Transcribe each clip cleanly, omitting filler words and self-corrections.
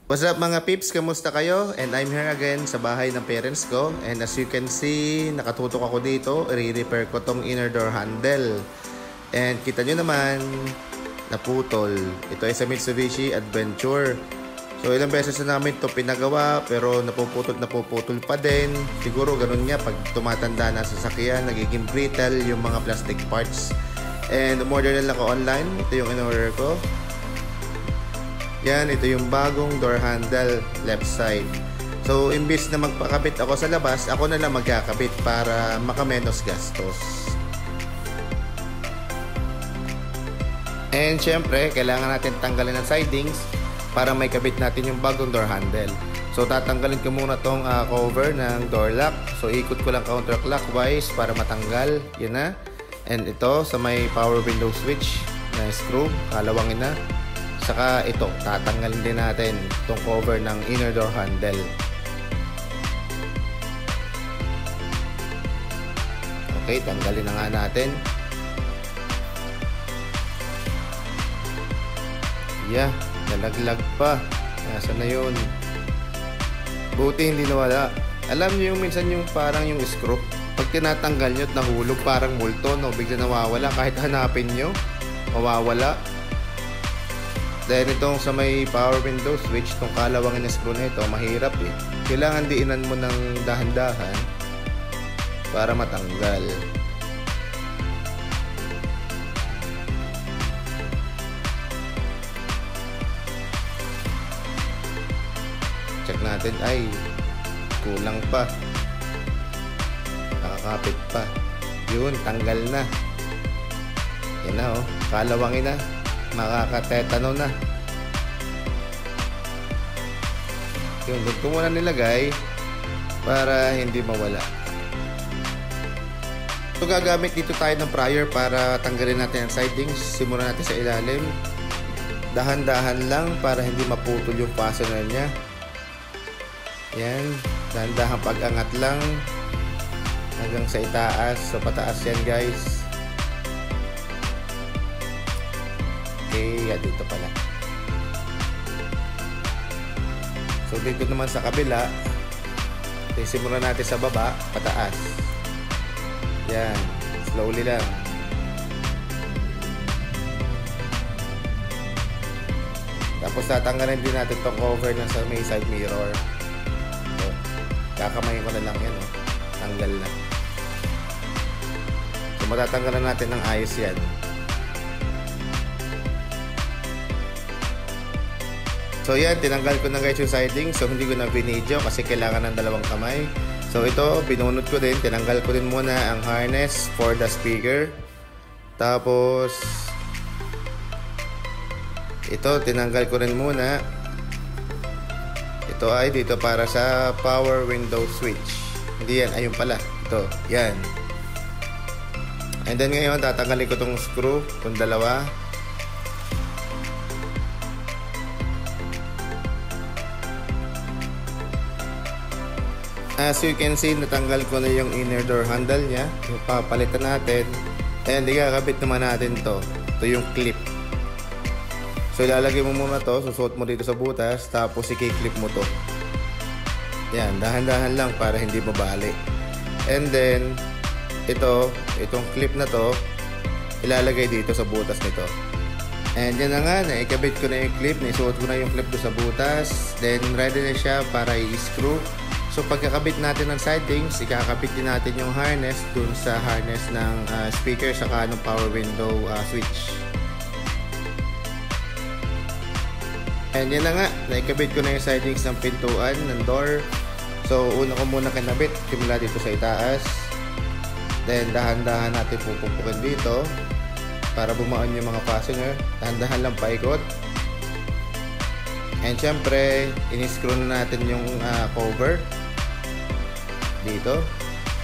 What's up mga peeps? Kamusta kayo? And I'm here again sa bahay ng parents ko. And as you can see, nakatutok ako dito. I-repair ko tong inner door handle. And kita nyo naman, naputol. Ito ay sa Mitsubishi Adventure. So ilang beses na namin ito pinagawa, pero napuputol pa din. Siguro ganun nga, pag tumatanda na sa sasakyan, nagiging brittle yung mga plastic parts. And umorder na lang ako online. Ito yung in-order ko. Yan, ito yung bagong door handle, left side. So, imbis na magpakabit ako sa labas, ako na lang magkakabit para makamenos gastos. And syempre, kailangan natin tanggalin ang sidings para may kabit natin yung bagong door handle. So, tatanggalin ko muna tong cover ng door lock. So, ikot ko lang counterclockwise para matanggal. Yan na. And ito, sa may power window switch na screw, kalawangin na. Saka ito, tatanggalin din natin itong cover ng inner door handle. Okay, tanggalin na nga natin. Yeah, nalaglag pa. Nasaan na yun? Buti hindi nawala. Alam niyo yung minsan yung parang yung screw, pag tinatanggal nyo at nahulog parang multo, no? Bigla nawawala. Kahit hanapin nyo, mawawala. Dahil itong sa may power window switch, itong kalawangin na screw na ito, mahirap eh. Kailangan diinan mo ng dahan-dahan para matanggal. Check natin, ay kulang pa, nakakapit pa. Yun, tanggal na. Yan na oh, kalawangin na, makakatetano na. Yun, doon ko muna nilagay para hindi mawala. So gagamit dito tayo ng prior para tanggalin natin ang sidings. Simulan natin sa ilalim, dahan-dahan lang para hindi maputol yung fastener nya. Yan, dahan-dahan pag-angat lang hanggang sa itaas. So pataas yan guys. Okay, yan dito pala. So dito naman sa kabila, simulan natin sa baba, pataas. Yan, slowly lang. Tapos tatanggalin din natin itong cover ng sa may side mirror. So, kakamayin ko na lang yan, oh. Tanggal na. So matatanggalan natin ng ayos yan. So yan, tinanggal ko na guys yung siding. So hindi ko na binidyo kasi kailangan ng dalawang kamay. So ito, binunot ko din. Tinanggal ko din muna ang harness for the speaker. Tapos ito, tinanggal ko rin muna. Ito ay dito para sa power window switch. Hindi yan, ayun pala. Ito, yan. And then ngayon, tatanggalin ko tong screw, itong dalawa. As you can see, natanggal ko na yung inner door handle nya. Yung papalitan natin. And ikakabit naman natin to. Ito yung clip. So ilalagay mo muna to, susuot mo dito sa butas, tapos i-clip mo to. Yan, dahan-dahan lang para hindi mabali. And then itong clip na to, ilalagay dito sa butas nito. And yan na nga, naikabit ko na yung clip, naisuot ko na yung clip do sa butas. Then ready na siya para i-screw. So pagkakabit natin ng sidings, ikakabit din natin yung harness dun sa harness ng speaker saka ng power window switch. And yan na nga, naikabit ko na yung sidings ng pintuan ng door. So una ko muna kinabit, simula dito sa itaas. Then dahan-dahan natin pupupukin dito para bumaon yung mga fastener. Dahan-dahan lang paikot. And syempre, in-screw na natin yung cover dito,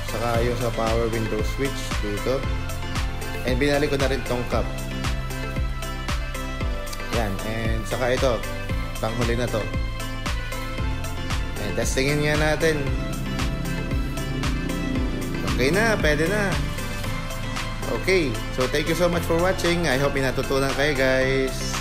saka yung sa power window switch dito. And binalik ko na rin tong cap. Yan, and saka ito, panghuli na to. And testingin nga natin. Okay na, pwede na. Okay, so thank you so much for watching. I hope may natutunan kayo guys.